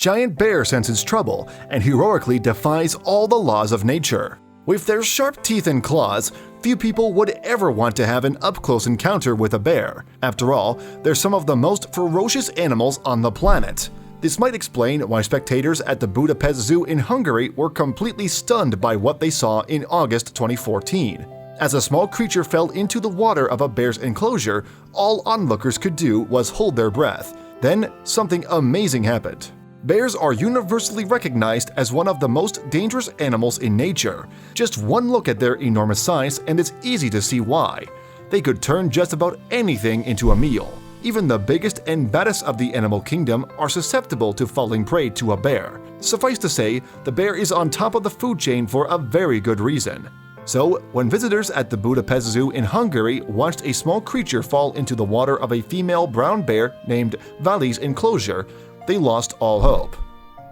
Giant bear senses trouble and heroically defies all the laws of nature. With their sharp teeth and claws, few people would ever want to have an up-close encounter with a bear. After all, they're some of the most ferocious animals on the planet. This might explain why spectators at the Budapest Zoo in Hungary were completely stunned by what they saw in August 2014. As a small creature fell into the water of a bear's enclosure, all onlookers could do was hold their breath. Then, something amazing happened. Bears are universally recognized as one of the most dangerous animals in nature. Just one look at their enormous size and it's easy to see why. They could turn just about anything into a meal. Even the biggest and baddest of the animal kingdom are susceptible to falling prey to a bear. Suffice to say, the bear is on top of the food chain for a very good reason. So, when visitors at the Budapest Zoo in Hungary watched a small creature fall into the water of a female brown bear named Vali's enclosure, they lost all hope.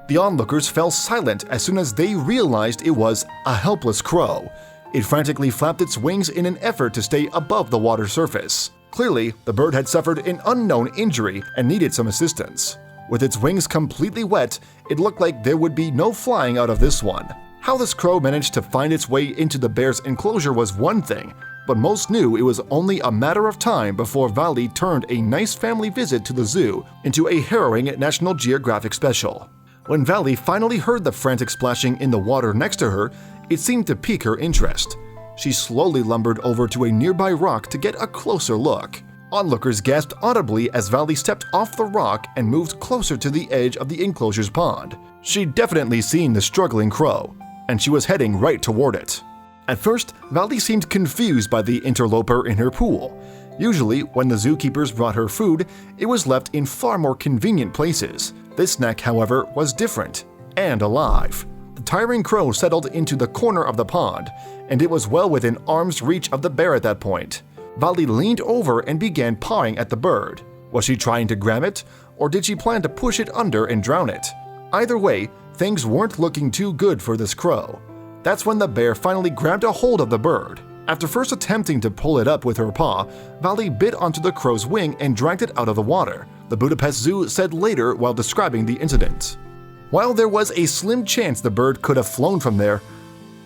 The onlookers fell silent as soon as they realized it was a helpless crow. It frantically flapped its wings in an effort to stay above the water surface. Clearly, the bird had suffered an unknown injury and needed some assistance. With its wings completely wet, it looked like there would be no flying out of this one. How this crow managed to find its way into the bear's enclosure was one thing, but most knew it was only a matter of time before Vali turned a nice family visit to the zoo into a harrowing National Geographic special. When Vali finally heard the frantic splashing in the water next to her, it seemed to pique her interest. She slowly lumbered over to a nearby rock to get a closer look. Onlookers gasped audibly as Vali stepped off the rock and moved closer to the edge of the enclosure's pond. She'd definitely seen the struggling crow, and she was heading right toward it. At first, Vali seemed confused by the interloper in her pool. Usually, when the zookeepers brought her food, it was left in far more convenient places. This snack, however, was different and alive. The tiring crow settled into the corner of the pond, and it was well within arm's reach of the bear at that point. Vali leaned over and began pawing at the bird. Was she trying to grab it, or did she plan to push it under and drown it? Either way, things weren't looking too good for this crow. That's when the bear finally grabbed a hold of the bird. After first attempting to pull it up with her paw, Vali bit onto the crow's wing and dragged it out of the water, the Budapest Zoo said later while describing the incident. While there was a slim chance the bird could have flown from there,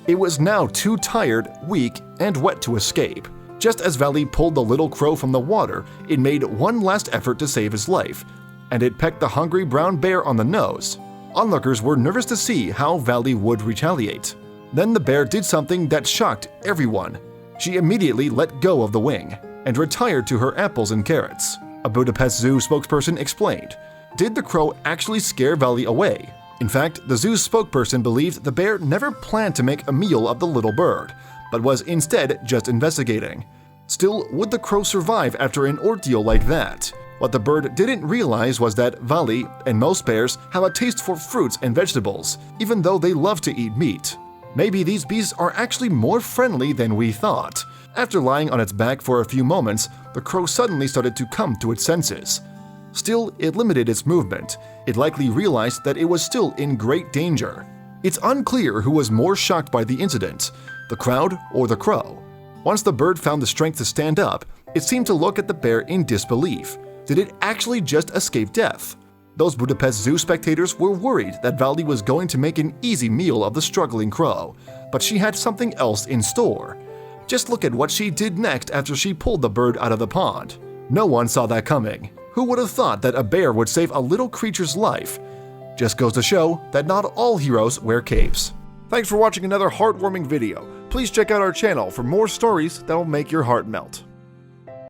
it was now too tired, weak, and wet to escape. Just as Vali pulled the little crow from the water, it made one last effort to save his life, and it pecked the hungry brown bear on the nose. Onlookers were nervous to see how Vali would retaliate. Then the bear did something that shocked everyone. She immediately let go of the wing and retired to her apples and carrots. A Budapest Zoo spokesperson explained, "Did the crow actually scare Vali away?" In fact, the zoo's spokesperson believed the bear never planned to make a meal of the little bird, but was instead just investigating. Still, would the crow survive after an ordeal like that? What the bird didn't realize was that Vali and most bears have a taste for fruits and vegetables, even though they love to eat meat. Maybe these beasts are actually more friendly than we thought. After lying on its back for a few moments, the crow suddenly started to come to its senses. Still, it limited its movement. It likely realized that it was still in great danger. It's unclear who was more shocked by the incident, the crowd or the crow. Once the bird found the strength to stand up, it seemed to look at the bear in disbelief. Did it actually just escape death? Those Budapest Zoo spectators were worried that Vali was going to make an easy meal of the struggling crow, but she had something else in store. Just look at what she did next after she pulled the bird out of the pond. No one saw that coming. Who would have thought that a bear would save a little creature's life? Just goes to show that not all heroes wear capes. Thanks for watching another heartwarming video. Please check out our channel for more stories that will make your heart melt.